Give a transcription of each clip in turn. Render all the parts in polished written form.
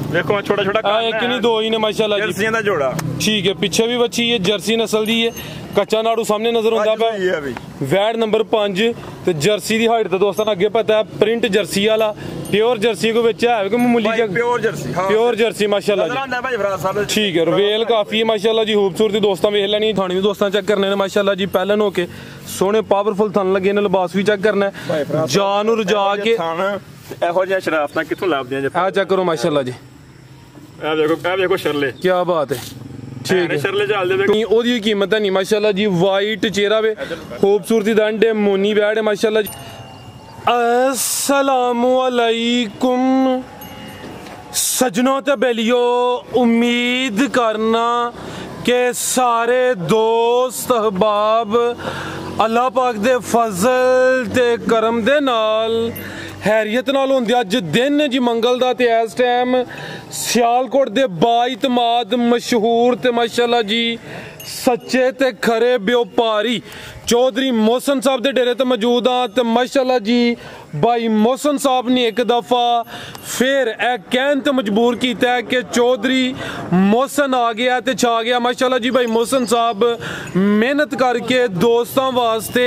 देखो छोटा छोटा एक नहीं दो ही ने माशाल्लाह जी, जर्सियां दा जोड़ा। ठीक है, पीछे भी बच्ची है, जर्सी नस्ल दी है, कच्चा नाड़ू सामने नजर आंदा पे। वैड नंबर 5 ते जर्सी दी हाइट तो दोस्तों अगे पता है, प्रिंट जर्सी वाला प्योर जर्सी को बेचा है कि मामूली प्योर जर्सी, प्योर जर्सी माशाल्लाह जी, ठीक है। रवेल काफी है माशाल्लाह जी, खूबसूरती दोस्तों वेख लैनी, थाने भी दोस्तों चेक करने ने माशाल्लाह जी, पहलन होके सोने पावरफुल थन लगे ने, लिबास भी चेक करना है, जान रजा के ਇਹੋ ਜਿਹੀਆਂ ਸ਼ਰਾਫਤਾਂ ਕਿੱਥੋਂ ਲੱਭਦੀਆਂ ਜੇ? आ चेक करो माशाल्लाह जी, ਇਹ ਵੇਖੋ ਸ਼ਰਲੇ, क्या बात है, ठीक है। ਸ਼ਰਲੇ ਚੱਲਦੇ ਵੇਖੋ, ਉਹਦੀ कीमत है नहीं माशाल्लाह जी, वाइट चेहरा वे, खूबसूरती दंड है, मोनी बैड है माशाल्लाह जी। अस्सलामु अलैकुम सजनों ते बेलियो, उम्मीद करना कि सारे दोस्त अहबाब अल्लाह पाक दे फजल ते करम दे नाल हैरियत नाल होंदे। अज दिन जी मंगल दा ते इस टाइम सियालकोट दे बाइतमाद मशहूर ते माशाल्लाह जी सच्चे ते खरे व्यापारी चौधरी मोहसन साहब दे डेरे ते मौजूद हाँ, ते माशाल्लाह जी भाई मोहसन साहब ने एक दफा फिर कहन ते मजबूर किया है कि चौधरी मोहसन आ गया ते छा गया माशाल्लाह जी। भाई मोहसन साहब मेहनत करके दोस्तों वास्ते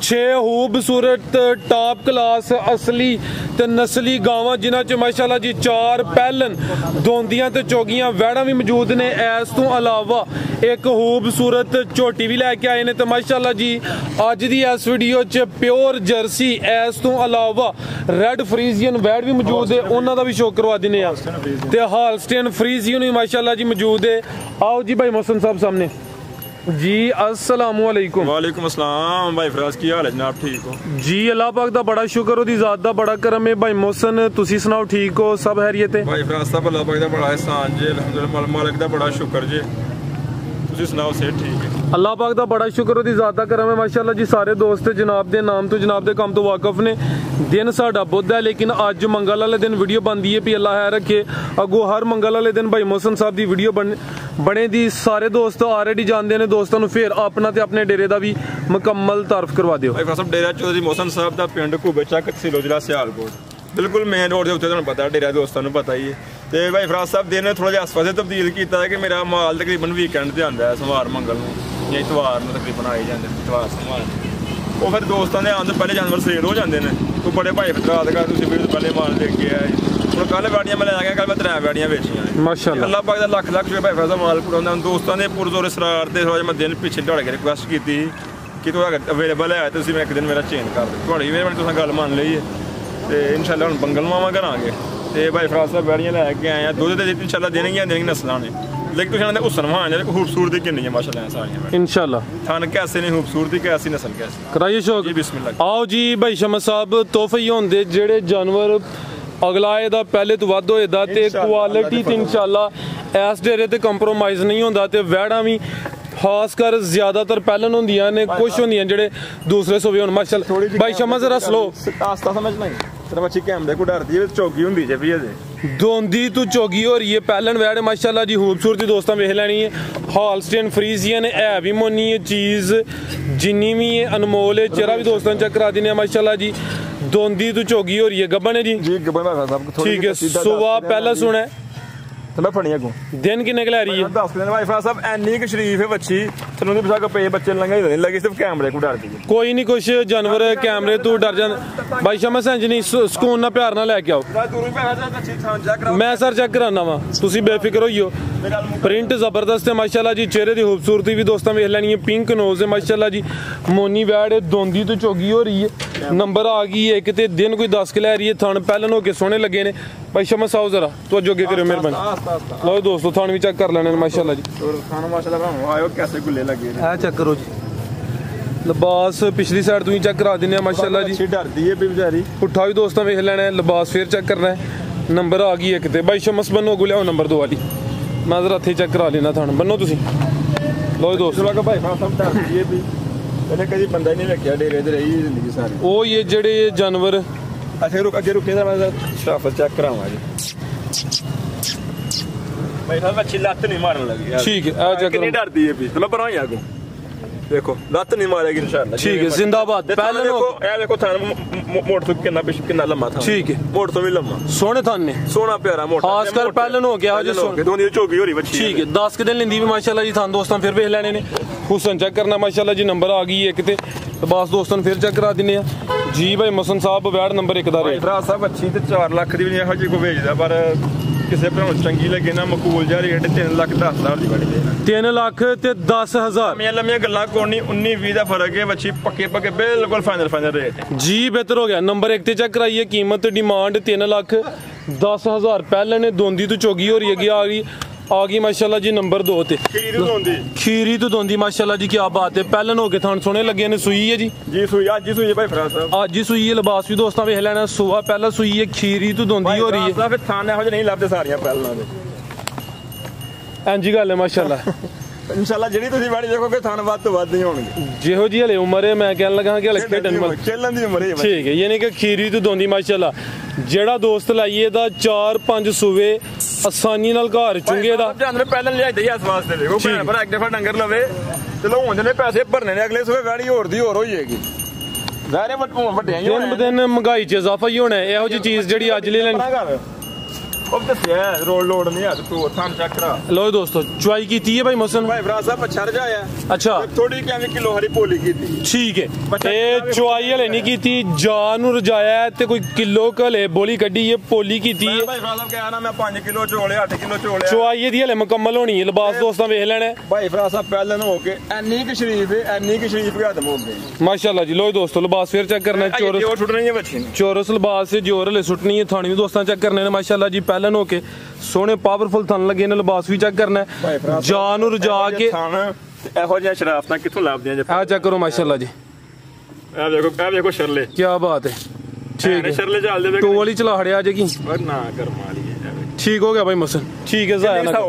6 खूबसूरत टॉप क्लास असली ते नस्ली गावां जिन्हां च माशाल्लाह जी 4 पैलन दोंदियां ते चौगियां वैड़ा भी मौजूद ने। इस तो अलावा एक खूबसूरत झोटी भी लैके आए ने, तो माशाल्लाह जी अज दी इस वीडियो च प्योर जर्सी, इस तो अलावा रेड फ्रीजियन वैड भी मौजूद है, उन्हां दा भी शो करवा दिने आ, ते हालस्टेन फ्रीजियन भी माशाल्लाह जी मौजूद है। आओ जी भाई मोहसन साहब सामने जी, अस्सलामु अलैकुम। वालेकुम अस्सलाम भाई फराज, की हाल है जनाब? ठीक हो जी, अल्लाह पाक दा बड़ा शुक्र, ओदी जात दा बड़ा करम है। भाई मोहसन तुसी सुनाओ, ठीक हो? सब खैरियत है? भाई फराज साहब अल्लाह पाक दा बड़ा एहसान जी, अल्हम्दुलिल्लाह मालिक दा बड़ा शुक्र जी, तुसी सुनाओ सेहत ठीक है? अल्लाह पाक दा बड़ा शुक्र, ओदी जात दा करम है माशाल्लाह जी। सारे दोस्त जनाब दे नाम तो जनाब दे काम तो वाकफ ने। दिन साडा बुध है, लेकिन अज मंगल वाले दिन वीडियो बनती है, भी अल्लाह है रखे अगो हर मंगल वाले दिन भाई मोहसन साहब की वीडियो बने दी। सारे दोस्त ऑलरेडी जानते हैं दोस्तों, फिर अपना ते अपने डेरे का भी मुकम्मल तारफ करवा दियो। भाई साहब डेरा चौधरी मोहसन साहब का पिंड घूबे चक तहसील जिला सियालकोट, बिल्कुल मेन रोड के उत्ते, तुहानू पता डेरा दोस्तों को पता ही है। तो भाई फराज साहब दिन ने थोड़ा जिहा इस वास्ते तब्दील किया है कि मेरा माल तकरीबन वीकेंड से आता है, सोमवार मंगल या इतवार में तकरीबन आई जाते, इतवार सोमवार वो फिर दोस्तों के आने पहले जानवर सेल हो जाते हैं। तो बड़े भाई रात का वीडियो पहले माल देख के आए, हूँ कल बैटियां मैं लै गया, कल मैं 3 बैटियां बेचियां माशाअल्लाह। अल्लाह पाक दा लख लख शुक्र भाई फराज माल पूरा दोस्तों ने पुरजोर सरार ते थोड़ा मैं दिन पिछले ढाड़े के रिक्वेस्ट की कि तुम अगर अवेलेबल है तो मैं एक दिन मेरा चेंज कर दो, थोड़ी मेरे तुम गल मान ली है, तो इंशाल्लाह हम बंगल मावा करांगे। तो भाई फराज साहब बैटियां लैके आए हैं, दुध तो इंशाल्लाह देनियां नस्लां ने, लेकिन तुम हुसन वहां खूबसूरती कितनी है माशाल्लाह सारियां इंशाल्लाह, थन कैसे नहीं खूबसूरती कैसी नस्ल कैसी, कराइए शौक जी बिस्मिल्लाह। आओ जी भाई शमस साहब, तोहफे होंदे जेड़े जानवर अगलाए दा पहले तो वध होए दा ते क्वालिटी ते इंशाल्लाह इस डेरे ते कंप्रोमाइज़ नहीं होंदा, ते वैड़ा भी खासकर ज्यादातर पैलन होंदियां ने, कुछ होंदियां जेड़े दूसरे सूबे होन माशाल्लाह। भाई शमस जरा स्लो आस्ता समझ नहीं, तेरा बच्ची कैमरे को डरती है, चौकी होंदी जे भी है दोंदी तू चौगी हो रही है, पैलन वैड माशाल्लाह जी खूबसूरती दोस्तों वेख लैनी है। हॉलस्टेन फ्रीजियन है भी मोनी है, चीज जिन्नी भी है अनमोल है, चेहरा भी दोस्तों चेक करा देने माशाल्लाह जी। दोंदी तू चौगी हो रही है, गब्बन है जी ठीक है, सुबह पहला सुना है मैं फड़िया को दिन किन्ने के लै रही है 10 दिन भाई फराज साहब, एनी क शरीफ है बच्ची, तन्नू नहीं पता पे बच्चे लंघा ही लगी, सिर्फ कैमरे को डरती है। कोई नहीं, कुछ जानवर कैमरे तू डर जाते भाई शमस इंज नहीं, सुकून ना प्यार ना लैके आओ, मैं सर चेक कराना वा, तुसी बेफिक्र होइयो। प्रिंट जबरदस्त है माशाल्लाह जी, चेहरे की खूबसूरती भी दोस्तों वेख लैनी है, पिंक नोज है माशाल्लाह जी, मोनी वैड है, दोंदी तो चौगी हो रही है, नंबर आ गई है एक, दिन कोई 10 के लै रही है, थन पहलन होके सोहने लगे ने। भाई शमस आओ जरा तो जोगे करो मेहरबानी, लो दोस्तों थान भी चेक कर लेने माशाल्लाह जी, खाना माशाल्लाह आयो कैसे गुल्ले लगे हैं, चेक करो जी। लिबास पिछली साइड तू ही चेक करा देने माशाल्लाह जी, डरती है बेचारी, पुट्ठा भी दोस्तों वेख लेना है, लिबास फिर चेक करना है, नंबर आ गई एक ते। भाई शमस बनो अगू लियाओ नंबर 2 वाली, मैं जरा हथे चेक करा लेना थान बनो तुसी, लो दोस्तों भाई सब डरती है भी, मैंने कभी बंदा नहीं रखा डेरे ते रही जिंदगी सारी। ओ ये जेड़े जानवर अच्छा रुक अगे रुके मैं शराफत चेक कराऊंगा जी, भाई साहब अच्छी लत नहीं मारने लगी ठीक है, आ चेक नहीं डरती है भी, मैं बनाऊं आगो देखो लत नहीं मारेगी इंशाल्लाह। ठीक है, जिंदाबाद। पहले देखो थान मोड़ तो कितना लंबा था। ठीक है, मोड़ तो भी लंबा, सोने थान ने सोना प्यारा मोड़, खासकर पहले हो गया जो दोनों चौकी हो रही बच्ची। ठीक है, 10 के दिन लेंदी भी माशाल्लाह जी थान दोस्तों फिर वेख लेने ने। हुसन चेक करना माशाल्लाह जी, नंबर आ गई एक ते बस दोस्तों फिर चेक करा दिने जी। भाई मोहसन साहब वैट नंबर 1 दा रेट भरा साहब अच्छी ते 4 लाख दी भी नहीं हजी को भेजदा, पर किसी भरा चंगी लगे ना मकूल जा रेट 3,10,000 दी बड़ी दे 3,10,000। लम्मियां गल्लां कोनी 19-20 दा फर्क है, बच्ची पक्के बिल्कुल फाइनल रेट जी। बेहतर हो गया, नंबर 1 ते चेक कराइए। कीमत डिमांड 3,10,000 पहले ने दोंदी तो चोगी हो रही है आ गई माशाल्लाह जी। नंबर 2 ते खीरी तो दोंदी माशाल्लाह जी, क्या बात है। पहले हो के थान सोने लगे ने। सुई है जी सुई आज ही सुई है भाई फराज साहब, आज ही सुई है। लिबास भी दोस्तों वेख लेना, सुबह पहला सुई है, खीरी तो दोंदी हो रही है। फिर थाने हो नहीं लभदे सारियां पहला दे इंजी गल है माशाल्लाह। इंशाल्लाह ਜਿਹੜੀ ਤੁਸੀਂ ਬਾੜੀ ਦੇਖੋਗੇ ਥਾਨ ਵੱਧ ਤੋਂ ਵੱਧ ਹੀ ਹੋਣਗੇ। ਜਿਹੋ ਜੀ ਹਲੇ ਉਮਰ ਹੈ ਮੈਂ ਕਹਿਣ ਲੱਗਾ ਕਿ ਹਲੇ ਖੇਡਣ ਖੇਲਣ ਦੀ ਉਮਰ ਹੈ। ਠੀਕ ਹੈ, ਯਾਨੀ ਕਿ ਖੀਰੀ ਤੋਂ ਦੋਂਦੀ ਮਾਸ਼ਾਅੱਲਾ। ਜਿਹੜਾ ਦੋਸਤ ਲਾਈਏ ਦਾ 4-5 ਸੂਵੇ ਆਸਾਨੀ ਨਾਲ ਘਰ ਚੁੰਗੇ ਦਾ ਧਿਆਨ ਪਹਿਲਾਂ ਲਿਆਈਦੇ ਇਸ ਵਾਸਤੇ ਦੇਖੋ ਭੈਣ ਭਰਾ ਇੱਕ ਦਫਾ ਡੰਗਰ ਲਵੇ ਚਲੋ ਹੁੰਦੇ ਨੇ ਪੈਸੇ ਭਰਨੇ ਨੇ, ਅਗਲੇ ਸੂਵੇ ਵੈੜੀ ਹੋਰ ਦੀ ਹੋਰ ਹੋ ਜਾਏਗੀ। ਜ਼ਾਰੇ ਵੱਡੇ ਦਿਨ ਬ ਦਿਨ ਮਹਿੰਗਾਈ 'ਚ ਇਜ਼ਾਫਾ ਹੀ ਹੋਣਾ। ਇਹੋ ਜਿਹੀ ਚੀਜ਼ ਜਿਹੜੀ ਅੱਜ ਲੈ ਲੈਣੀ अब दसिया रोड लोड नहीं है तो थान चेक करा लो दोस्तों। चुआई की थी है भाई मोहसन भाई फराज साहब अच्छा रजाया। अच्छा, थोड़ी क्या किलो हरी पोली की थी। ठीक है, ये चुआई हले नहीं की थी, जान रजाया ते कोई किलो कले बोली कड्डी ये पोली की थी। भाई फराज साहब कहा ना मैं 5 किलो चोले 8 किलो चोले चुआई दी हले मुकम्मल होनी है। लिबास दोस्तों वेख लेना भाई फराज साहब पहले हो के एनी की शरीफ है, एनी की शरीफ खत्म हो गई माशाल्लाह जी। लो दोस्तों लिबास फिर चेक करना है। चोरस लिबास से जोर हले सुटनी है। थानी भी दोस्तों चेक करने माशाल्लाह जी। पहले हो के सोने पावरफुल थन लगे ने। लिबास भी चेक करना है, जान रजा के ਇਹੋ ਜਿਹੀਆਂ ਸ਼ਰਾਫਤਾਂ ਕਿੱਥੋਂ ਲੱਭਦੀਆਂ ਜੇ। ਆ ਚੈੱਕ ਕਰੋ ਮਾਸ਼ਾਅੱਲਾ ਜੀ। ਇਹ ਦੇਖੋ ਸ਼ਰਲੇ, ਕੀ ਬਾਤ ਹੈ। ਠੀਕ ਹੈ, ਸ਼ਰਲੇ ਚੱਲਦੇ ਵੇ ਟੋ ਵਾਲੀ ਚਲਾ ਹੜਿਆ ਜੇ ਕੀ ਨਾ ਕਰ ਮਾਰੀ ठीक हो गया भाई मोहसन। ठीक है, जाया ना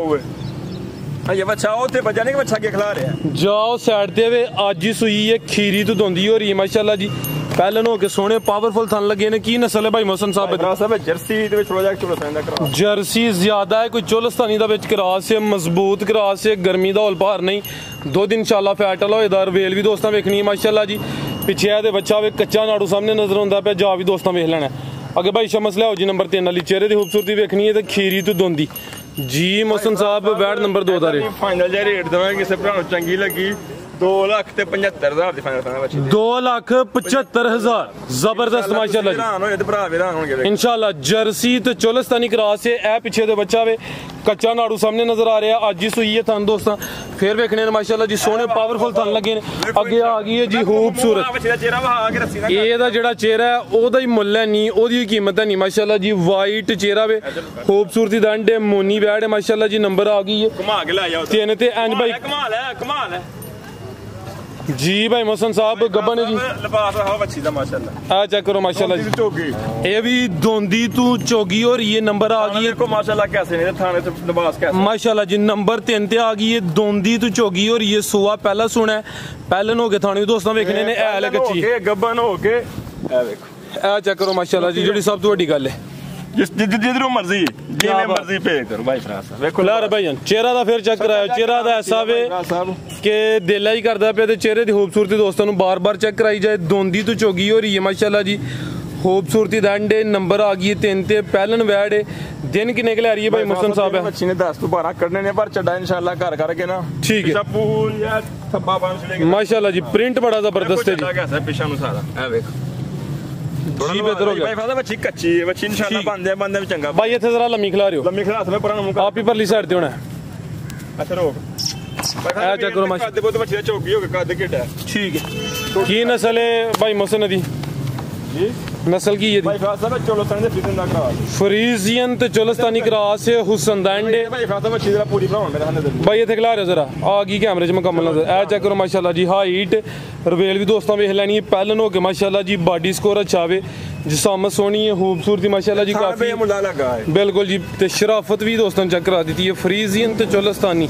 ये बच्चा ओते बजा नहीं, बच्चा के खिला रहे हैं। जाओ साइड ते वे आज ही सुई है, खीरी तो दोंदी हो रही है माशाल्लाह जी। पहले हो के सोने पावरफुल थन लगे ने। की नस्ल है भाई मोहसन साहब? जर्सी दे विच थोड़ा जिहा चोलस्तानी दा क्रॉस। जर्सी ज्यादा है, कोई चोलस्तानी दा विच क्रॉस है, मजबूत क्रॉस है, गर्मी दा हौल भार नहीं। दुध इंशाल्लाह फैट वाला होएदा। वेल भी दोस्तां वेखनी है माशाल्लाह जी। पिछे दे बच्चा वे कच्चा नाड़ू सामने नजर आंदा पे, जा भी दोस्तां वेख लेना। अगे भाई शमस लियाओ जी नंबर 3 वाली। चेहरे की खूबसूरती वेखनी है तो खीरी तो दोंदी जी। मोहसन साहब वैट नंबर 2 दा रेट फाइनल जे रेट दवांगे किसी भरा नूं चंगी लगी 2,75,000 दी फाइनल बच्ची 2,75,000 जबरदस्त माशाल्लाह जी। इंशाल्लाह जर्सी तो चोलस्तानी क्रॉस है। ए पीछे दे बच्चा वे कच्चा नाड़ू सामने नजर आ रहा है। आज ही सुई है थन दोस्तों फिर वेखने माशाल्लाह जी। सोने पावरफुल थन लगे ने। अगे आ गई है जी खूबसूरत। एदा जेड़ा चेहरा है ओदा ही मुੱਲ है नहीं, ओदी कीमत है नहीं माशाल्लाह जी। वाइट चेहरा वे, खूबसूरती दंड है, मोनी बैड है माशाल्लाह जी। नंबर आ गई है 3 ते एंड भाई कमाल है जी। भाई मोहसन साहब गब्बन है जी। लिबास है बच्ची दा माशाल्लाह। आ चेक करो माशाल्लाह जी। ये भी दोंदी तू चोगी हो रही है। नंबर आ गई है देखो माशाल्लाह कैसे ने थाने से लिबास कैसे माशाल्लाह जी। नंबर 3 ते आ गई है। दोंदी तू चोगी हो रही है। सुआ पहला सुना है। पहले हो के थाने दोस्तों वेखने ने ऐल कच्ची गब्बन हो के ए देखो आ चेक करो माशाल्लाह जी। जेडी सब तो बड़ी गल है जिधरों मर्जी जिवें मर्जी पे करो भाई फराज साहब। देखो ला भाई चेहरा दा फिर चेक कराया। चेहरा दा ऐसा वे के दिल ही करदा पे ते चेहरे दी खूबसूरती दोस्तों नु बार-बार चेक कराई जाए। दोंदी तो चोगी हो रही है माशाल्लाह जी। खूबसूरती दंड है। नंबर आ गई है 3 ते पहलन वैड है। दिन किने के ले रही है भाई मोहसन साहब? बच्ची ने 10 तो 12 करने ने, पर चढ़ा इंशाल्लाह घर करके ना। ठीक है, पूल या थब्बा बांध लेंगे माशाल्लाह जी। प्रिंट बड़ा जबरदस्त है जी। कैसा पीछे नु सारा ए देख जी। बेहतर हो गया भाई फादा बच्ची कच्ची है। बच्ची इंशाल्लाह बंदे भी चंगा भाई। इथे जरा लम्मी खिला रहे हो। लम्मी खिला में पुराना मुंह आप ही परली साइड ते होना है। अच्छा रोक आ चेक करो माशाल्लाह। कद बहुत बच्ची चौकी हो के कद केड़ा। ठीक है, की नस्ल है भाई मोहसन दी? जी नस्ल की ये भाई फादा चोलस्तानी दे फ्रीजियन दा क्रॉस। फ्रीजियन ते चोलस्तानी क्रॉस है। हुसन दंड है भाई फादा बच्ची जरा पूरी भरा मेरे हाथ दे भाई। इथे खिला रहे हो जरा आ गई कैमरे च मुकम्मल नजर। ए चेक करो माशाल्लाह जी। हाइट रवेल भी दोस्तों वेख लैनी है। पहलन हो के माशाल्लाह जी। बॉडी स्कोर अच्छा वे, जिसामत सोहनी है, खूबसूरती माशाल्लाह जी काफी मुला लगा है। बिल्कुल जी। ते शराफत भी दोस्तों चेक करा दी है। फ्रीजियन ते चोलस्तानी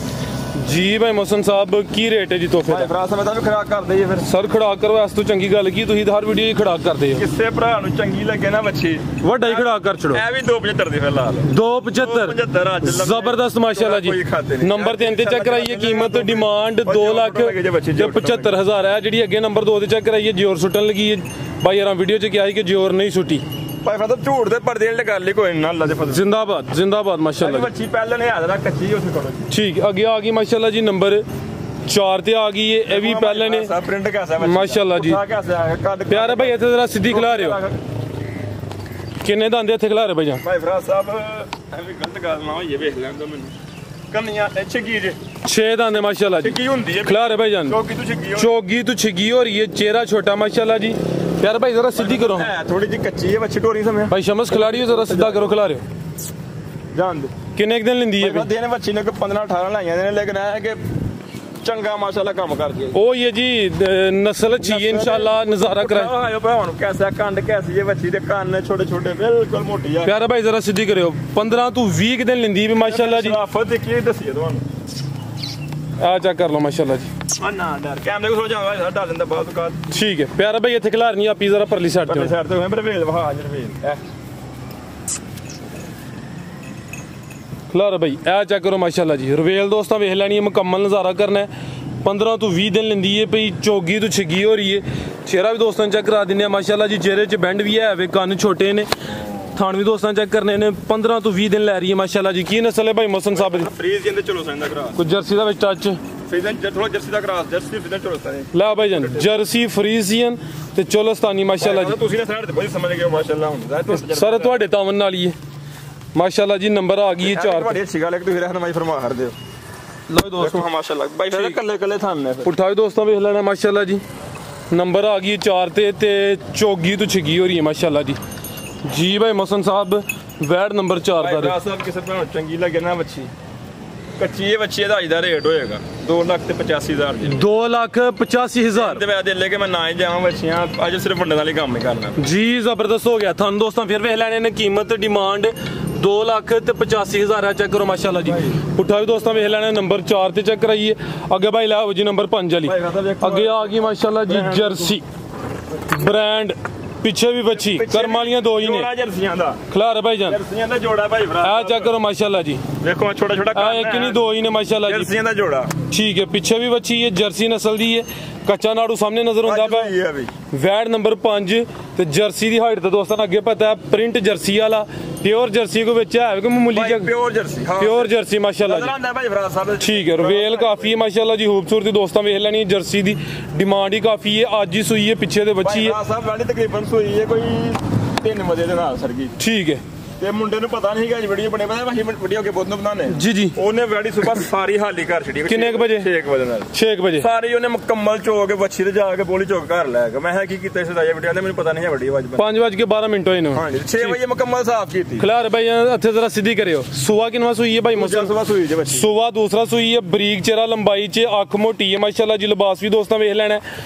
जी भाई मोहसन साहब की रेट है जी तोहफे ਭਾਈ ਦਾ ਫਰਾਜ਼ ਸਾਹਿਬ ਇਹਦਾ ਵੀ ਖਰਾਕ ਕਰ ਦਈਏ ਫਿਰ ਸਰ ਖੜਾਕ ਕਰੋ ਇਸ ਤੋਂ ਚੰਗੀ ਗੱਲ ਕੀ ਤੁਸੀਂ ਹਰ ਵੀਡੀਓ 'ਚ ਖੜਾਕ ਕਰਦੇ ਹੋ ਕਿਸੇ ਭਰਾ ਨੂੰ ਚੰਗੀ ਲੱਗੇ ਨਾ ਬੱਚੀ ਵੱਡਾ ਹੀ ਖੜਾਕ ਕਰ ਛੜੋ ਇਹ ਵੀ 275 ਦੀ ਫਿਰ ਲਾ ਲਓ 275 ਅੱਜ ਲੱਭੇ। ਜ਼ਬਰਦस्त ਮਾਸ਼ਾਅੱਲਾ ਜੀ ਕੋਈ ਖਾਤੇ ਨਹੀਂ। ਨੰਬਰ 3 ਤੇ ਚੈੱਕ ਕਰਾਈਏ ਕੀਮਤ ਡਿਮਾਂਡ 2 ਲੱਖ ਲੱਗੇ ਜੇ ਬੱਚੇ ਤੇ 75000 ਹੈ ਜਿਹੜੀ ਅੱਗੇ ਨੰਬਰ 2 ਤੇ ਚੈੱਕ ਕਰਾਈਏ ਜੋਰ ਸੁੱਟਣ ਲੱਗੀ ਹੈ ਭਾਈ ਯਾਰਾਂ ਵੀਡੀਓ 'ਚ ਕਿਹਾ ਸੀ ਕਿ ਜੋਰ ਨਹੀਂ ਸੁੱਟੀ ਭਾਈ ਫਰਾਜ਼ ਸਾਹਿਬ ਝੂਠ ਦੇ ਪਰਦੇ ਵਾਲੀ ਗੱਲ ਹੀ ਕੋਈ ਨਾ ਅੱਲਾ ਦੇ ਫਜ਼ਲ ਜ਼ਿੰਦਾਬਾਦ ਜ਼ਿੰਦਾਬਾਦ ਮਾਸ਼ਾਅੱਲਾ ਜੀ। ਬੱਚੀ ਪਹਿਲਾਂ ਨੇ ਹਾਜ਼ਰਾ ਕੱਚੀ ਉੱਥੇ ਕਰੋ ਜੀ ਠੀਕ ਅੱਗੇ ਆ ਗਈ ਮਾਸ਼ਾਅੱਲਾ ਜੀ ਨੰਬਰ 4 ਤੇ ਆ ਗਈ ਹੈ ਇਹ ਵੀ ਪਹਿਲੇ ਨੇ ਸਭ ਪ੍ਰਿੰਟ कैसा है माशाल्लाह जी। कैसा है कद ਪਿਆਰੇ ਭਾਈ ਇੱਥੇ ਜ਼ਰਾ ਸਿੱਧੀ ਖਿਲਾ ਰਹੇ ਹੋ ਕਿੰਨੇ ਦੰਦੇ ਇੱਥੇ ਖਿਲਾ ਰਹੇ ਭਾਈ ਜਾਨ ਭਾਈ ਫਰਾਜ਼ ਸਾਹਿਬ ਐਵੇਂ ਗਲਤ ਗੱਲ ਨਾ ਹੋਈਏ ਵੇਖ ਲੈਣ ਦੋ ਮੈਨੂੰ ਕੰਨੀਆਂ ਛੱਗੀ ਜੇ 6 ਦੰਦੇ ਮਾਸ਼ਾਅੱਲਾ ਜੀ ਛੱਗੀ ਹੁੰਦੀ ਹੈ ਖਿਲਾ ਰਹੇ ਭਾਈ ਜਾਨ ਚੌਕੀ ਤੋਂ ਛੱਗੀ ਚੋਗੀ ਤੋਂ ਛਿਗੀ ਹੋ ਰਹੀ है चेहरा छोटा माशाल्लाह जी प्यारे भाई जरा सीधी करो है थोड़ी जी कच्ची है बच्ची टोरी समय भाई शमस खिलाड़ी हो जरा सीधा करो खिला रहे हो जान दे किन्ने एक दिन लेंदी है भाई देने बच्ची ने 15 18 लाइयां ने लेकिन है कि चंगा माशाल्लाह काम कर दिया ओ ये जी नस्ल अच्छी है इंशाल्लाह नजारा कराए आयो भाई कैसा कंड कैसी है बच्ची दे कान छोटे छोटे बिल्कुल मोटी है प्यारे भाई जरा सीधी करो 15 तो 20 के दिन लेंदी है माशाल्लाह जी शराफत देखिए दसिए ਤੁਹਾਨੂੰ आ चेक कर लो माशाल्लाह जी ਨਾ ਡਰ ਕੈਮਰੇ ਕੋ ਸੋ ਜਾਵਾ ਡਰ ਲੈਂਦਾ ਬਾਅਦ ਤੋਂ ਬਾਅਦ ठीक है प्यारे भाई ਇੱਥੇ ਖਿਲਾ ਰਹੀ ਆਪੀ ਜ਼ਰਾ ਪਰਲੀ ਸਾਈਡ ਪਰਲੇ ਤੇ ਸਾਈਡ ਤੇ ਹੋਏ ਮੇਰੇ ਵੇਲ ਵਹਾ ਜਰ ਵੇਲ ਖਿਲਾ ਭਾਈ ਇਹ ਚੈੱਕ ਕਰੋ ਮਾਸ਼ਾਅੱਲਾ ਜੀ ਰਵੇਲ ਦੋਸਤਾਂ ਵੇਖ ਲੈਣੀ ਹੈ ਮੁਕੰਮਲ ਨਜ਼ਾਰਾ ਕਰਨਾ ਹੈ 15 ਤੋਂ 20 ਦਿਨ ਲੈਂਦੀ ਹੈ ਭਈ ਚੋਗੀ ਤੋਂ ਛਿੱਗੀ ਹੋ ਰਹੀ ਹੈ ਚਿਹਰਾ ਵੀ ਦੋਸਤਾਂ ਚੈੱਕ ਕਰਾ ਦਿੰਦੇ ਆ ਮਾਸ਼ਾਅੱਲਾ ਜੀ ਚਿਹਰੇ 'ਚ ਬੈਂਡ ਵੀ ਹੈ ਵੇ ਕੰਨ ਛੋਟੇ ਨੇ ਥਾਣ ਵੀ ਦੋਸਤਾਂ ਚੈੱਕ ਕਰਨੇ ਨੇ 15 ਤੋਂ 20 ਦਿਨ ਲੈ ਰਹੀ ਹੈ ਮਾਸ਼ਾਅੱਲਾ ਜੀ ਕੀ ਨਸਲ ਹੈ ਭਾਈ ਮੋਹਸਨ ਸਾਹਿਬ ਦੀ ਫਰੀਜ਼ ਜਿੰਦੇ ਚਲੋ ਸੰਦਾ ਕਰਾ ਕੋਈ ਜਰਸੀ ਦਾ ਵਿੱਚ ਟੱਚ ਫਰੀਜ਼ਨ ਥੋੜਾ ਜਰਸੀ ਦਾ ਕਰਾਸ ਜਰਸੀ ਫਰੀਜ਼ਨ ਚਲੋ ਸੰਦਾ ਲੈ ਭਾਈ ਜਾਨ ਜਰਸੀ ਫਰੀਜ਼ੀਅਨ ਤੇ ਚੋਲਸਤਾਨੀ ਮਾਸ਼ਾਅੱਲਾ ਜੀ ਤੁਸੀਂ ਨਾ ਸਾਈਡ ਤੇ ਬਹੁਤ ਸਮਝ ਗਏ ਮਾਸ਼ਾਅੱਲਾ ਹੁੰਦਾ ਸਰ ਤੁਹਾਡੇ ਤਾਵਨ ਨਾਲ ਹੀ ਹੈ ਮਾਸ਼ਾਅੱਲਾ ਜੀ ਨੰਬਰ ਆ ਗਈ ਹੈ 4 ਤੁਹਾਡੀ ਅੱਛੀ ਗੱਲ ਹੈ ਕਿ ਤੁਸੀਂ ਰਹਿਨਮਾਈ ਫਰਮਾ ਹਰਦੇ ਹੋ ਲਓ ਦੋਸਤੋ ਮਾਸ਼ਾਅੱਲਾ ਭਾਈ ਫਿਰ ਕੱਲੇ ਕੱਲੇ ਥਾਨ ਨੇ ਉਠਾਓ ਦੋਸਤਾਂ ਵੇਖ ਲੈਣਾ ਮਾਸ਼ਾਅੱਲਾ ਜੀ ਨੰਬਰ ਆ ਗਈ 4 ਤੇ ਚੋਗੀ ਤੋਂ ਛਿੱਗੀ ਹੋ ਰਹੀ ਹੈ ਮਾਸ਼ਾਅੱਲਾ ਜੀ ਜੀ ਭਾਈ ਮੋਹਸਨ ਸਾਹਿਬ ਵੈਡ ਨੰਬਰ 4 ਦਾ ਭਾਈ ਸਾਹਿਬ ਕਿਸੇ ਭੈਣ ਚੰਗੀ ਲੱਗੇ ਨਾ ਬੱਚੀ ਕੱਚੀ ਇਹ ਬੱਚੀ ਦਾ ਅੱਜ ਦਾ ਰੇਟ ਹੋਏਗਾ 2,85,000 ਜੀ 2,85,000 ਤੇ ਮੈਂ ਦੇ ਲੈ ਕੇ ਮੈਂ ਨਾ ਹੀ ਜਾਵਾਂ ਬੱਚੀਆਂ ਅੱਜ ਸਿਰਫ ਵੰਡਣ ਵਾਲੀ ਕੰਮ ਹੀ ਕਰਨਾ ਜੀ ਜ਼ਬਰਦਸਤ ਹੋ ਗਿਆ ਤੁਹਾਨੂੰ ਦੋਸਤਾਂ ਫਿਰ ਵੇਖ ਲੈਣੇ ਨੇ ਕੀਮਤ ਡਿਮਾਂਡ 2,85,000 ਹੈ ਚੈੱਕ ਕਰੋ ਮਾਸ਼ਾਅੱਲਾ ਜੀ ਪੁੱਠਾ ਵੀ ਦੋਸਤਾਂ ਵੇਖ ਲੈਣਾ ਨੰਬਰ 4 ਤੇ ਚੈੱਕ ਕਰਾਈਏ ਅੱਗੇ ਭਾਈ ਲਾਓ ਜੀ ਨੰਬਰ 5 ਵਾਲੀ ਅੱਗੇ ਆ ਗਈ ਮਾਸ਼ਾਅੱਲਾ ਜੀ ਜਰਸੀ ਬ੍ਰਾਂਡ ਪਿੱਛੇ ਵੀ ਬੱਚੀ ਕਰਮ ਵਾਲੀਆਂ ਦੋ ਹੀ ਨੇ ਜੋੜਾ ਜਰਸੀਆਂ ਦਾ ਖਿਲਾਰ ਭਾਈ ਜਾਨ ਜਰਸੀਆਂ ਦਾ ਜੋੜਾ ਭਾਈ ਭਰਾ ਆ ਚੈੱਕ ਕਰੋ ਮਾਸ਼ਾਅੱਲਾ ਜੀ ਦੇਖੋ ਆ ਛੋਟਾ ਛੋਟਾ ਆ ਇੱਕ ਨਹੀਂ ਦੋ ਹੀ ਨੇ ਮਾਸ਼ਾਅੱਲਾ ਜੀ ਜਰਸੀਆਂ ਦਾ ਜੋੜਾ ਠੀਕ ਹੈ ਪਿੱਛੇ ਵੀ ਬੱਚੀ ਹੈ ਜਰਸੀ ਨਸਲ ਦੀ ਹੈ ਕੱਚਾ ਨਾੜੂ ਸਾਹਮਣੇ ਨਜ਼ਰ ਹੁੰਦਾ ਪਿਆ ਵੈਡ ਨੰਬਰ 5 ਤੇ ਜਰਸੀ ਦੀ ਹਾਈਟ ਤਾਂ ਦੋਸਤਾਂ ਨੂੰ ਅੱਗੇ ਪਤਾ ਹੈ ਪ੍ਰਿੰਟ ਜਰਸੀ ਵਾਲਾ ਪਿਓਰ ਜਰਸੀ ਕੋ ਵਿੱਚ ਹੈ ਕਿ ਮਾਮੂਲੀ ਜਿਹਾ ਪਿਓਰ ਜਰਸੀ ਹਾਂ ਪਿਓਰ ਜਰਸੀ ਮਾਸ਼ਾਅੱਲਾ ਜੀ ਨਜ਼ਰ ਭਾਈ ਭਰਾ ਸਾਹਿਬ ਠੀਕ ਹੈ ਰਵੇਲ ਕਾਫੀ ਹੈ ਮਾਸ਼ਾਅੱਲਾ ਜੀ ਖੂਬਸੂਰਤੀ ਦੋਸਤਾਂ ਵੇਖ ਲੈਣੀ ਜਰਸੀ ਦੀ ਡਿਮਾਂਡ ਹੀ ਕਾਫੀ ਹੈ ਅੱਜ ਹੀ ਸੂਈ ਹੈ ਪਿੱਛੇ ਦੇ ਬੱਚੀ ਹੈ ਭਰਾ ਸਾਹਿਬ ਵਾਲੀ ਤਕਰੀਬਨ ਸੂਈ ਹੈ ਕੋਈ 3 ਵਜੇ ਦੇ ਨਾਲ ਸਰ ਗਈ ਠੀਕ ਹੈ ਤੇ ਮੁੰਡੇ ਨੂੰ ਪਤਾ ਨਹੀਂ ਕਿ ਅੱਜ ਵੀਡੀਓ ਬਣੇ ਪਤਾ ਅਸੀਂ ਵੀਡੀਓ ਕੇ ਬਹੁਤ ਨੂੰ ਬਣਾਉਣੇ ਜੀ ਜੀ ਉਹਨੇ ਵੈੜੀ ਸਵੇਰ ਸਾਰੀ ਹਾਲੀ ਕਰ ਛੜੀ ਕਿੰਨੇ ਵਜੇ 6 ਵਜੇ ਨਾਲ 6 ਵਜੇ ਸਾਰੀ ਉਹਨੇ ਮੁਕੰਮਲ ਚੋ ਕੇ ਬੱਚੀ ਤੇ ਜਾ ਕੇ ਬੋਲੀ ਚੋਕ ਘਰ ਲੈ ਗਿਆ ਮੈਂ ਕੀ ਕੀਤਾ ਇਸ ਦਾ ਵੀਡੀਓ ਮੈਨੂੰ ਪਤਾ ਨਹੀਂ ਹੈ ਵੀਡੀਓ ਅੱਜ 5:12 ਮਿੰਟ ਹੋਏ ਨੇ ਹਾਂਜੀ 6 ਵਜੇ ਮੁਕੰਮਲ ਸਾਫ਼ ਕੀਤੀ ਖਿਲਾਰ ਭਾਈ ਇੱਥੇ ਜ਼ਰਾ ਸਿੱਧੀ ਕਰਿਓ ਸੁਆ ਕਿੰਨਾ ਸੂਈ ਹੈ ਭਾਈ ਮੋਹਸਨ ਸਵੇਰ ਸੂਈ ਜੇ ਬੱਚੀ ਸੁਆ ਦੂਸਰਾ ਸੂਈ ਹੈ ਬਰੀਕ ਚਿਹਰਾ ਲੰਬਾਈ 'ਚ ਅੱਖ ਮੋਟੀ ਹੈ ਮਾਸ਼ਾਅੱਲਾ ਜੀ ਲਿਬਾਸ ਵੀ ਦੋਸਤਾਂ ਵੇਖ ਲੈਣਾ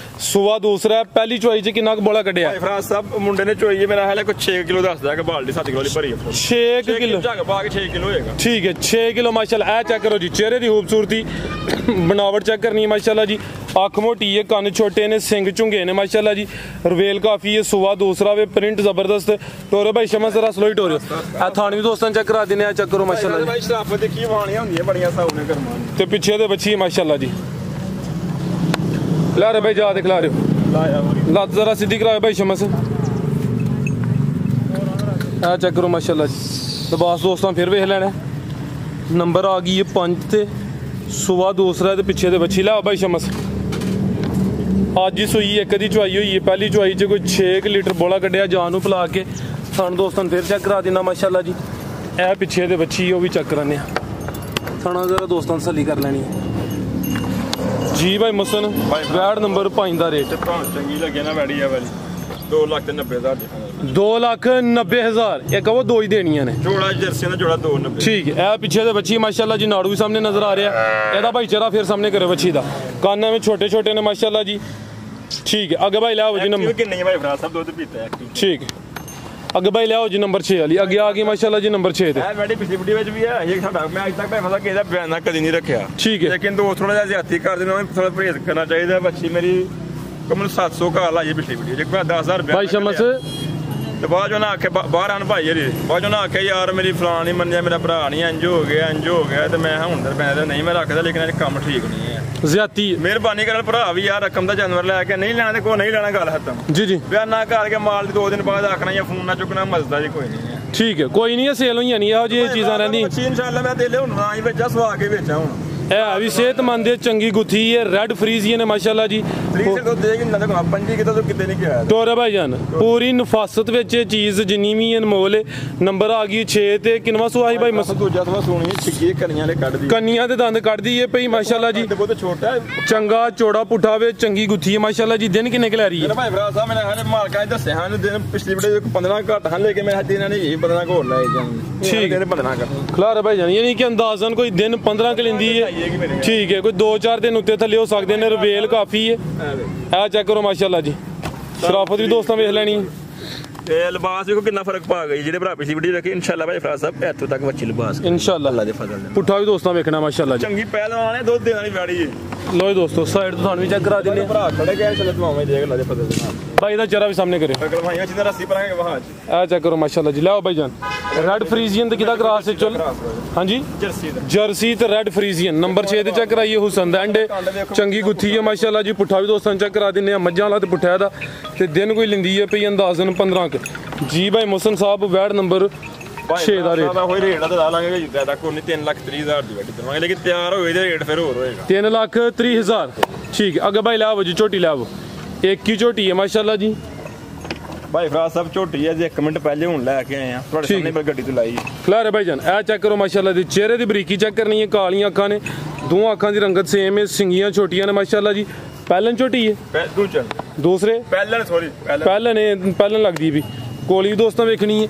ਸੁਆ ਦੂਸਰਾ ਪਹਿਲੀ ਚੁਆਈ 'ਚ ਕਿੰਨਾ ਕੁ ਬੋਲਾ ਕੱਢਿਆ ਭਾਈ ਫਰਾਜ਼ ਸਾਹਿਬ ਮੁੰਡੇ ਨੇ ਚੋਈ ਮੇਰਾ ਹਾਲੇ ਕੋਈ 6 ਕਿਲੋ ਦੱਸਦਾ ਕਿ ਬਾਲਟੀ 7 ਕਿਲੋ ਵਾਲੀ ਭਰੀ ਹੈ 6 ਕਿਲੋ ਝੱਗ ਪਾ ਕੇ 6 ਕਿਲੋ ਹੋਏਗਾ ਠੀਕ ਹੈ 6 ਕਿਲੋ ਮਾਸ਼ਾਅੱਲਾ ਇਹ ਚੈੱਕ ਕਰੋ ਜੀ ਚਿਹਰੇ ਦੀ ਖੂਬਸੂਰਤੀ ਬਣਾਵਟ ਚੈੱਕ ਕਰਨੀ ਹੈ ਮਾਸ਼ਾਅੱਲਾ ਜੀ ਅੱਖ ਮੋਟੀ ਹੈ ਕੰਨ ਛੋਟੇ ਨੇ ਸਿੰਗ ਝੁੰਗੇ ਨੇ ਮਾਸ਼ਾਅੱਲਾ ਜੀ ਰਵੇਲ ਕਾਫੀ ਹੈ ਸੁਆ ਦੂਸਰਾ ਵੇ ਪ੍ਰਿੰਟ ਜ਼ਬਰਦਸਤ ਟੋਰੇ ਭਾਈ ਸ਼ਮਾ ਜ਼ਰਾ ਸਲੋਈ ਟੋਰਿਓ ਇਹ ਥਾਣ ਵੀ ਦੋਸਤਾਂ ਚੈੱਕ ਕਰਾ ਦਿੰਦੇ ਆ ਚੈੱਕ ਕਰੋ ਮਾਸ਼ਾਅੱਲਾ ਜੀ ਭਾਈ ਸ਼ਰਾਫਤ ਦੇਖੀ ਵਾਣੀਆਂ ਹੁੰਦੀਆਂ ਬੜੀਆਂ ਸਾਉਨੇ ਕਰਮਾਂ ਤੇ ਪਿੱਛੇ ਦੇ ਬੱਚੀ ਮਾਸ਼ਾਅੱਲਾ ਜੀ ਲਾ ਰੇ ਭਾਈ ਜਾ ਦੇ ਖਿਲਾ ਰਿਓ ਲਾਇਆ ਲੱਤ ਜ਼ਰਾ ਸਿੱਧੀ ਕਰਾਓ ਭਾਈ ਸ਼ਮਸ ਆ ਚੈੱਕ ਕਰੋ ਮਾਸ਼ਾਅੱਲਾ ਜੀ ਲਿਬਾਸ ਦੋਸਤਾਂ ਫਿਰ ਵੇਖ ਲੈਣਾ ਨੰਬਰ ਆ ਗਈ ਹੈ 5 ਤੇ ਸੁਆ ਦੂਸਰਾ ਤੇ ਪਿੱਛੇ ਦੇ ਬੱਚੀ ਲਾ ਭਾਈ ਸ਼ਮਸ ਅੱਜ ਹੀ ਸੂਈ ਇੱਕ ਦੀ ਚੁਆਈ ਹੋਈ ਹੈ ਪਹਿਲੀ ਚੁਆਈ 'ਚ ਕੋਈ 6 ਲੀਟਰ ਬੋਲਾ ਕੱਢਿਆ ਜਾਨ ਨੂੰ ਪਿਲਾ ਕੇ ਸਾਨੂੰ ਦੋਸਤਾਂ ਫਿਰ ਚੈੱਕ ਕਰਾ ਦੇਣਾ ਮਾਸ਼ਾਅੱਲਾ ਜੀ ਇਹ ਪਿੱਛੇ ਦੇ ਬੱਚੀ ਉਹ ਵੀ ਚੈੱਕ ਕਰਾਨੇ ਆ ਸਾਣਾ ਜ਼ਰਾ ਦੋਸਤਾਂ ਤਸੱਲੀ ਕਰ ਲੈਣੀ ਜੀ ਭਾਈ ਮਸਨ ਵੈਡ ਨੰਬਰ 5 ਦਾ ਰੇਟ ਚੰਗੀ ਲੱਗੇ ਨਾ ਵੈੜੀ ਆ ਵਾਲੀ 2,90,000 2,90,000 ਇਹ ਕਹੋ ਦੋ ਹੀ ਦੇਣੀਆਂ ਨੇ ਜੋੜਾ ਜਰਸੀਆਂ ਦਾ ਜੋੜਾ 2,90 ਠੀਕ ਹੈ ਇਹ ਪਿੱਛੇ ਦੇ ਬੱਚੀ ਮਾਸ਼ਾਅੱਲਾ ਜੀ ਨਾੜੂ ਵੀ ਸਾਹਮਣੇ ਨਜ਼ਰ ਆ ਰਿਹਾ ਇਹਦਾ ਭਾਈ ਚਿਹਰਾ ਫਿਰ ਸਾਹਮਣੇ ਕਰੇ ਬੱਚੀ ਦਾ ਕੰਨ ਐਵੇਂ ਛੋਟੇ ਛੋਟੇ ਨੇ ਮਾਸ਼ਾਅੱਲਾ ਜੀ ਠੀਕ ਹੈ ਅੱਗੇ ਭਾਈ ਲਾਓ ਜੀ ਨੰਬਰ ਕਿੰਨੀ ਹੈ ਭਾਈ ਭਰਾ ਸਭ ਦੁੱਧ ਪੀਤਾ ਹੈ ਠੀਕ ਹੈ ਅੱਗੇ ਬਾਈ ਲਿਆਓ ਜੀ ਨੰਬਰ 6 ਵਾਲੀ ਅੱਗੇ ਆ ਗਈ ਮਾਸ਼ਾਅੱਲਾ ਜੀ ਨੰਬਰ 6 ਤੇ ਇਹ ਬੜੀ ਪਿਛਲੀ ਵੀਡੀਓ ਵਿੱਚ ਵੀ ਹੈ ਇਹ ਸਾਡਾ ਮੈਂ ਅੱਜ ਤੱਕ ਭਾਵੇਂ ਕਿਸੇ ਦਾ ਬਿਆਨ ਕਦੀ ਨਹੀਂ ਰੱਖਿਆ ਠੀਕ ਹੈ ਲੇਕਿਨ ਦੋਸਤ ਥੋੜਾ ਜਿਹਾ ਜ਼ਿਆਦਤੀ ਕਰਦੇ ਨੇ ਥੋੜਾ ਪਰਹੇਜ਼ ਕਰਨਾ ਚਾਹੀਦਾ ਬੱਚੀ ਮੇਰੀ ਕਮਲ 700 ਘਰ ਲਾਈ ਪਿਛਲੀ ਵੀਡੀਓ ਜੇ ਮੈਂ 10000 ਬਾਈ ਸ਼ਮਸ ਤੇ ਬਾਅਦ ਉਹਨਾਂ ਆਖੇ ਬਾਹਰ ਆਣ ਭਾਈ ਜੀ ਬਾਅਦ ਉਹਨਾਂ ਆਖਿਆ ਯਾਰ ਮੇਰੀ ਫਲਾਣ ਨਹੀਂ ਮੰਨਿਆ ਮੇਰਾ ਭਰਾ ਨਹੀਂ ਇੰਜ ਹੋ ਗਿਆ ਤੇ ਮੈਂ ਹੁਣ ਮੈਂ ਨਹੀਂ ਮੈਂ ਰੱਖਦਾ ਲੇਕਿਨ ਇਹ ਕੰਮ ਠੀਕ ਨਹੀਂ ਹੈ ਜ਼ਿਆਤੀ ਮਿਹਰਬਾਨੀ ਕਰਨ ਭਰਾ ਵੀ ਯਾਰ ਰਕਮ ਦਾ ਜਾਨਵਰ ਲੈ ਕੇ ਨਹੀਂ ਲੈਣਾ ਤੇ ਕੋਈ ਨਹੀਂ ਲੈਣਾ ਗੱਲ ਖਤਮ ਜੀ ਜੀ ਬਿਆਨਾ ਕਰਕੇ ਮਾਲ ਦੀ 2 ਦਿਨ ਬਾਅਦ ਆਖਣਾ ਜਾਂ ਫੋਨ ਨਾ ਚੁੱਕਣਾ ਮਸਦਾ ਜੀ ਕੋਈ ਨਹੀਂ ਹੈ ਠੀਕ ਹੈ ਕੋਈ ਨਹੀਂ ਸੇਲ ਹੋਈਆਂ ਨਹੀਂ ਇਹੋ ਜਿਹੀਆਂ ਚੀਜ਼ਾਂ ਰਹਿੰਦੀ ਇਨਸ਼ਾਅੱਲਾ ਮੈਂ ਦੇ ਲਿਆ ਹੁਣ ਨਾ ਹੀ ਵੇਚਾ ਸਵਾ ਕੇ ਵੇਚਾਂ ਹੁਣ ਇਹ ਵੀ ਸਿਹਤਮੰਦ ਹੈ ਚੰਗੀ ਗੁੱਥੀ ਹੈ ਰੈਡ ਫਰੀਜ਼ੀਅਨ ਹੈ ਮਾਸ਼ਾਅੱਲਾ ਜੀ ਫਰੀਜ਼ਰ ਤੋਂ ਦੇਗੀ ਨਾ ਦੇਖੋ ਪੰਜੀ ਕਿਤੇ ਤੋਂ ਕਿਤੇ ਨਹੀਂ ਗਿਆ ਟੋਰਾ ਭਾਈਜਾਨ ਪੂਰੀ ਨਫਾਸਤ ਵਿੱਚ ਇਹ ਚੀਜ਼ ਜਿੰਨੀ ਵੀ ਅਨਮੋਲ ਹੈ ਨੰਬਰ ਆ ਗਈ 6 ਤੇ ਕਿੰਨਵਾ ਸੁਆ ਸੀ ਭਾਈ ਦੂਜਾ ਸਵਾ ਸੋਣੀ ਛਿੱਕੀ ਕੰਨੀਆਂ ਵਾਲੇ ਕੱਢਦੀ ਕੰਨੀਆਂ ਤੇ ਦੰਦ ਕੱਢਦੀ ਹੈ ਭਈ ਮਾਸ਼ਾਅੱਲਾ ਜੀ ਬਹੁਤ ਛੋਟਾ ਹੈ ਚੰਗਾ ਚੌੜਾ ਪੁੱਠਾ ਵੇ ਚੰਗੀ ਗੁੱਥੀ ਹੈ ਮਾਸ਼ਾਅੱਲਾ ਜੀ ਦਿਨ ਕਿੰਨੇ ਲੈ ਰਹੀ ਹੈ ਭਾਈ ਭਰਾ ਸਾਹਿਬ ਮੈਨੇ ਹਲੇ ਮਾਲਕਾਂ ਨੇ ਦੱਸਿਆ ਹਨ ਦਿਨ ਪਿਛਲੀ ਵੀਡੀਓ 15 ਘੱਟ ਹਨ ਲੈ ਕੇ ਮੈਂ ਦਿਨਾਂ ਨੇ ਇਹ 15 ਘੋਰ ਲਾਏ ਜਾਣ ਠੀਕ ਹੈ 15 ਕਰ ਖਲਾਰ ਭਾਈਜਾਨ ਯਾਨੀ ਕਿ ਅੰਦਾਜ਼ਨ ਕੋਈ ਦਿਨ 15 ਕ ਲੈਂਦੀ ਹੈ ਠੀਕ ਹੈ ਕੋਈ 2-4 ਦਿਨ ਉੱਤੇ ਥੱਲੇ ਹੋ ਸਕਦੇ ਨੇ ਰਵੇਲ ਕਾਫੀ ਹੈ ਇਹ ਚੈੱਕ ਕਰੋ ਮਾਸ਼ਾਅੱਲਾ ਜੀ ਸ਼ਰਾਫਤ ਵੀ ਦੋਸਤਾਂ ਵੇਖ ਲੈਣੀ ਤੇ ਲਿਬਾਸ ਦੇਖੋ ਕਿੰਨਾ ਫਰਕ ਪਾ ਗਈ ਜਿਹੜੇ ਭਰਾ ਪਿਛਲੀ ਵੀਡੀਓ ਰੱਖੀ ਇਨਸ਼ਾਅੱਲਾ ਭਾਈ ਫਰਾਜ਼ ਸਾਹਿਬ ਇੱਥੋਂ ਤੱਕ ਬੱਚੀ ਲਿਬਾਸ ਇਨਸ਼ਾਅੱਲਾ ਅੱਲਾ ਦੇ ਫਜ਼ਲ ਨਾਲ ਪੁੱਠਾ ਵੀ ਦੋਸਤਾਂ ਵੇਖਣਾ ਮਾਸ਼ਾਅੱਲਾ ਜੀ ਚੰਗੀ ਪਹਿਲਵਾਨ ਹੈ ਦੁੱਧ ਦੇਣ ਵਾਲੀ ਵਾੜੀ ਹੈ ਲੋ ਦੋਸਤੋ ਸਾਈਡ ਤੋਂ ਤੁਹਾਨੂੰ ਵੀ ਚੈੱਕ ਕਰਾ ਦਿੰਦੇ ਭਰਾ ਖੜੇ ਗਏ ਚਲੇ ਤੂੰ ਦੇਖ ਅੱਲਾ ਦੇ ਫਜ਼ਲ ਨਾਲ ਭਾਈ ਦਾ ਚਿਹਰਾ ਵੀ ਸਾਹਮਣੇ ਕਰਿਓ ਅਗਰ ਭਾਈਆਂ ਜਿੰਨਾ ਰੱਸੀ ਪਰਾਂਗੇ ਵਹਾਂ ਆ ਚੈੱਕ ਕਰੋ ਮਾਸ਼ਾਅੱਲਾ ਜੀ ਲਾਓ ਭਾਈਜਾਨ ਰੈਡ ਫਰੀਜ਼ੀਅਨ ਤੇ ਕਿਹਦਾ ਕਰਾਸ ਹੈ ਚਲ ਹਾਂਜੀ ਜਰਸੀ ਤੇ ਰੈਡ ਫਰੀਜ਼ੀਅਨ ਨੰਬਰ 6 ਤੇ ਚੈੱਕ ਕਰਾਈਏ ਹੁਸਨ ਦਾ ਐਂਡ ਚੰਗੀ ਗੁੱਥੀ ਹੈ ਮਾਸ਼ਾਅੱਲਾ ਜੀ ਪੁੱਠਾ ਵੀ ਦੋਸਤਾਂ ਚੈੱਕ ਕਰਾ ਦਿੰਦੇ ਆ ਮੱਝਾਂ ਵਾਲਾ ਤੇ ਪੁੱਠਾ ਦਾ ਤੇ ਦਿਨ ਕੋਈ ਲਿੰਦੀ ਹੈ ਪਈ ਅੰਦਾਜ਼ਨ 15 ਕ ਜੀ ਭਾਈ ਮੁਹਸਨ ਸਾਹਿਬ ਵੈਡ ਨੰਬਰ 6 ਦਾ ਰੇਟ ਹੋਈ ਰੇਟ ਤਾਂ ਲਾ ਲਾਂਗੇ ਜਿੱਦਾਂ ਤੱਕ ਉਹਨੇ 3,30,000 ਦੀ ਵੱਡੀ ਦਵਾਂਗੇ ਲੇਕਿਨ ਤਿਆਰ ਹੋਏ ਤੇ ਰੇਟ ਫਿਰ ਹੋਰ ਹੋਏਗਾ 3,30,000 ਠੀਕ ਹੈ ਅੱਗੇ ਭਾਈ ਲਾਓ ਜੀ ਝੋਟੀ ਲਾਓ ਇੱਕ ਹੀ ਝੋਟੀ ਹੈ ਮਾਸ਼ਾਅੱਲਾ ਜੀ ਭਾਈ ਫਰਾਜ਼ ਸਾਹਿਬ ਝੋਟੀ ਹੈ ਜੇ 1 ਮਿੰਟ ਪਹਿਲੇ ਹੁਣ ਲੈ ਕੇ ਆਏ ਆ ਤੁਹਾਡੇ ਸਾਹਮਣੇ ਪਰ ਗੱਡੀ ਤੋਂ ਲਾਈ ਖਲਾਰੇ ਭਾਈਜਾਨ ਇਹ ਚੈੱਕ ਕਰੋ ਮਾਸ਼ਾਅੱਲਾ ਦੀ ਚਿਹਰੇ ਦੀ ਬਰੀਕੀ ਚੈੱਕ ਕਰਨੀ ਹੈ ਕਾਲੀਆਂ ਅੱਖਾਂ ਨੇ ਦੋਵਾਂ ਅੱਖਾਂ ਦੀ ਰੰਗਤ ਸੇਮ ਹੈ ਸਿੰਗੀਆਂ ਛੋਟੀਆਂ ਨੇ ਮਾਸ਼ਾਅੱਲਾ ਜੀ ਪਹਿਲਨ ਝੋਟੀ ਹੈ ਦੂਸਰੇ ਪਹਿਲਨ ਲੱਗਦੀ ਵੀ ਕੋਲੀ ਦੋਸਤਾਂ ਵੇਖਣੀ ਹੈ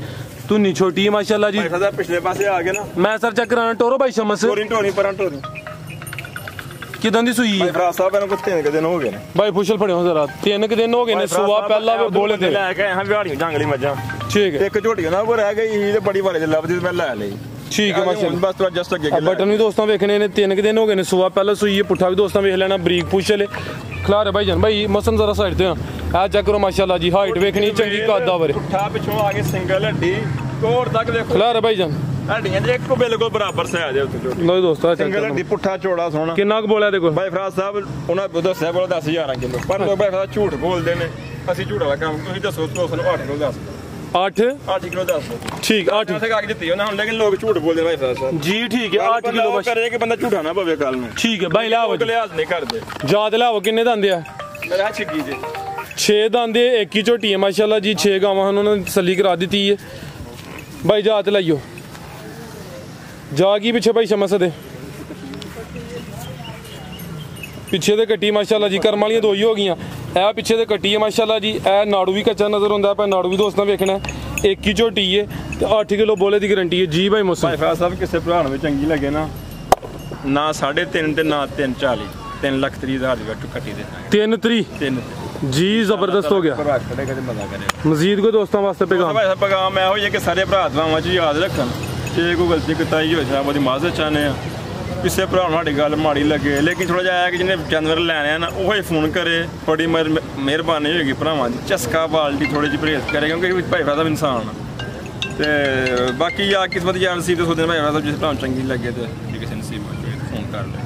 ਧੁੰਨੀ ਛੋਟੀ ਹੈ ਮਾਸ਼ਾਅੱਲਾ ਜੀ ਪਿਛਲੇ ਪਾਸੇ ਆ ਗਏ ਨਾ ਮੈਂ ਸਰ ਚੈੱਕ ਕਰਾਣਾ ਟੋਰੋ ਭਾਈ ਸ਼ਮਸ ਟੋਰੀ ਕਿਦਾਂ ਦੀ ਸੂਈ ਹੈ ਫਰਾਜ਼ ਸਾਹਿਬ ਇਹਨਾਂ ਕੋ 3 ਦਿਨ ਹੋ ਗਏ ਨੇ ਭਾਈ ਪੁੱਛਲ ਫੜਿਓ ਜ਼ਰਾ 3 ਦਿਨ ਹੋ ਗਏ ਨੇ ਸੁਆ ਪਹਿਲਾਂ ਬੋਲੇ ਤੇ ਲੈ ਕੇ ਆਏ ਹਾਂ ਵਿਹਾੜੀਆਂ ਜੰਗਲੀ ਮੱਝਾਂ ਠੀਕ ਹੈ ਇੱਕ ਝੋਟੀ ਉਹਨਾਂ ਕੋ ਰਹਿ ਗਈ ਸੀ ਤੇ ਬੜੀ ਵਾਲੇ ਦੇ ਲੱਭਦੀ ਮੈਂ ਲੈ ਲਈ ਠੀਕ ਹੈ ਮਾਸ਼ਾਅੱਲਾ ਬਸ ਤੂੰ ਜਸਟ ਅੱਗੇ ਬਟਨ ਵੀ ਦੋਸਤਾਂ ਵੇਖਣੇ ਨੇ 3 ਦਿਨ ਹੋ ਗਏ ਨੇ ਸੁਆ ਪਹਿਲਾਂ ਸੂਈ ਹੈ ਪੁੱਠਾ ਵੀ ਦੋਸਤਾਂ ਵੇਖ ਲੈਣਾ ਬਰੀਕ ਪੁੱਛਲ ਖਲਾਰੇ ਭਾਈਜਾਨ ਭਾਈ ਮਸਨ ਜ਼ਰਾ ਸਾਈਡ ਤੇ ਆ ਚੈੱਕ ਕਰੋ ਮਾਸ਼ਾਅੱਲਾ ਜੀ ਹਾਈਟ ਵੇਖਣੀ ਚੰਗੀ ਕੱਦ ਆ ਵਰੇ ਪੁੱਠਾ ਪਿੱਛੋਂ ਆ ਕੇ ਸਿੰਗਲ ਹੱਡੀ ਕੋਰ ਤੱਕ ਦੇਖੋ ਖਲਾਰੇ ਭਾਈਜਾਨ ਹੱਡੀਆਂ ਦੇ ਇੱਕੋ ਬਿਲਕੁਲ ਬਰਾਬਰ ਸਾਈਜ਼ ਹੈ ਉੱਤੇ ਝੋਟੀ ਲੋ ਦੋਸਤੋ ਸਿੰਗਲ ਹੱਡੀ ਪੁੱਠਾ ਚੌੜਾ ਸੋਹਣਾ ਕਿੰਨਾ ਕੁ ਬੋਲਿਆ ਦੇਖੋ ਭਾਈ ਫਰਾਜ਼ ਸਾਹਿਬ ਉਹਨਾਂ ਦੱਸਿਆ ਬੋਲ 10,000 ਕਿਲੋ ਪਰ ਲੋਕ ਭਾਈ ਫਰਾਜ਼ ਝੂਠ ਬੋਲਦੇ ਨੇ ਅਸੀਂ ਝੂਠ ਵਾਲਾ ਕੰਮ ਤੁਸੀਂ ਦੱਸੋ ਤੁਹਾਨੂੰ 8 ਕਿਲੋ ਦੱਸ 8 ਕਿਲੋ ਦੱਸ ਠੀਕ 8 ਉੱਥੇ ਕਾਗਜ਼ ਦਿੱਤੀ ਉਹਨਾਂ ਹੁਣ ਲੇਕਿਨ ਲੋਕ ਝੂਠ ਬੋਲਦੇ ਭਾਈ ਫਰਾਜ਼ ਸਾਹਿਬ ਜੀ ਠੀਕ ਹੈ 8 ਕਿਲੋ ਬਸ ਕਰੇ ਕਿ ਬੰਦਾ ਝੂਠਾ ਨਾ ਪਵੇ ਕੱਲ ਨੂੰ ਠੀਕ ਹੈ ਭਾਈ ਲਾਓ ਲਿਹਾਜ਼ ਨਹੀਂ ਕਰਦੇ ਯਾਦ ਲਾਓ ਕਿੰਨੇ ਦੰਦੇ ਆ ਮੇਰਾ ਛਿੱਗੀ ਜੀ 6 ਦੰਦੇ ਇੱਕ ਹੀ ਝੋਟੀ ਹੈ ਮਾਸ਼ਾਅੱਲਾ ਜੀ 6 ਗਾਵਾਂ ਹਨ ਉਹਨਾਂ ਨੇ ਤਸੱਲੀ ਕਰਾ ਦਿੱਤੀ ਹੈ ਭਾਈ ਜਾਤ ਲਾਈਓ ਜਾ ਗਈ ਪਿੱਛੇ ਭਾਈ ਸ਼ਮਸ ਦੇ ਪਿੱਛੇ ਦੇ ਕੱਟੀ ਮਾਸ਼ਾਅੱਲਾ ਜੀ ਕਰਮ ਵਾਲੀਆਂ 2 ਹੀ ਹੋ ਗਈਆਂ ਇਹ ਪਿੱਛੇ ਦੇ ਕੱਟੀ ਹੈ ਮਾਸ਼ਾਅੱਲਾ ਜੀ ਇਹ ਨਾੜੂ ਵੀ ਕੱਚਾ ਨਜ਼ਰ ਹੁੰਦਾ ਪਰ ਨਾੜੂ ਵੀ ਦੋਸਤਾਂ ਵੇਖਣਾ ਇੱਕ ਹੀ ਝੋਟੀ ਹੈ ਤੇ 8 ਕਿਲੋ ਬੋਲੇ ਦੀ ਗਾਰੰਟੀ ਹੈ ਜੀ ਭਾਈ ਮੁਸਾ ਭਾਈ ਫਰਾਜ਼ ਸਾਹਿਬ ਕਿਸੇ ਭਰਾ ਨੂੰ ਵੀ ਚੰਗੀ ਲੱਗੇ ਨਾ 3.5 ਤੇ ਨਾ 3.40 3,30,000 ਦੀ ਕੱਟੀ ਦੇ 3 ਜੀ ਜ਼ਬਰਦਸਤ ਹੋ ਗਿਆ ਮਜ਼ੀਦ ਕੋਈ ਦੋਸਤਾਂ ਵਾਸਤੇ ਪੈਗਾਮ ਇਹੋ ਜਿਹਾ ਕਿ ਸਾਰੇ ਭਰਾ ਦਵਾਵਾਂ 'ਚ ਯਾਦ ਰੱਖਣ ਜੇ ਕੋਈ ਗਲਤੀ ਕਿਤਾਈ ਹੋਈ ਤਾਂ ਉਹਦੀ ਮਾਜ਼ਰਤ ਚਾਹੁੰਦੇ ਆ ਕਿਸੇ ਭਰਾ ਨੂੰ ਸਾਡੀ ਗੱਲ ਮਾੜੀ ਲੱਗੇ ਲੇਕਿਨ ਥੋੜਾ ਜਿਹਾ ਕਿ ਜਿਹਨੇ ਜਾਨਵਰ ਲੈਣੇ ਆ ਨਾ ਉਹ ਹੀ ਫੋਨ ਕਰੇ ਬੜੀ ਮਿਹਰਬਾਨੀ ਹੋਏਗੀ ਭਰਾਵਾਂ ਦੀ ਚਸਕਾ ਬਾਲਟੀ ਥੋੜੀ ਜਿਹੀ ਪਰਹੇਜ਼ ਕਰੇ ਕਿਉਂਕਿ ਭਾਈ ਫਰਾਜ਼ ਸਾਹਿਬ ਇਨਸਾਨ ਤੇ ਬਾਕੀ ਆ ਕਿਸਮਤ ਜਾਨ ਸੀ ਤੇ ਸੋਚਦੇ ਭਾਈ ਫਰਾਜ਼ ਸਾਹਿਬ ਜਿਸ ਭਰਾ ਨੂੰ ਚੰਗੀ ਲੱਗੇ ਤੇ ਕਿਸੇ ਨਸੀਬ ਫੋਨ ਕਰ ਲੈ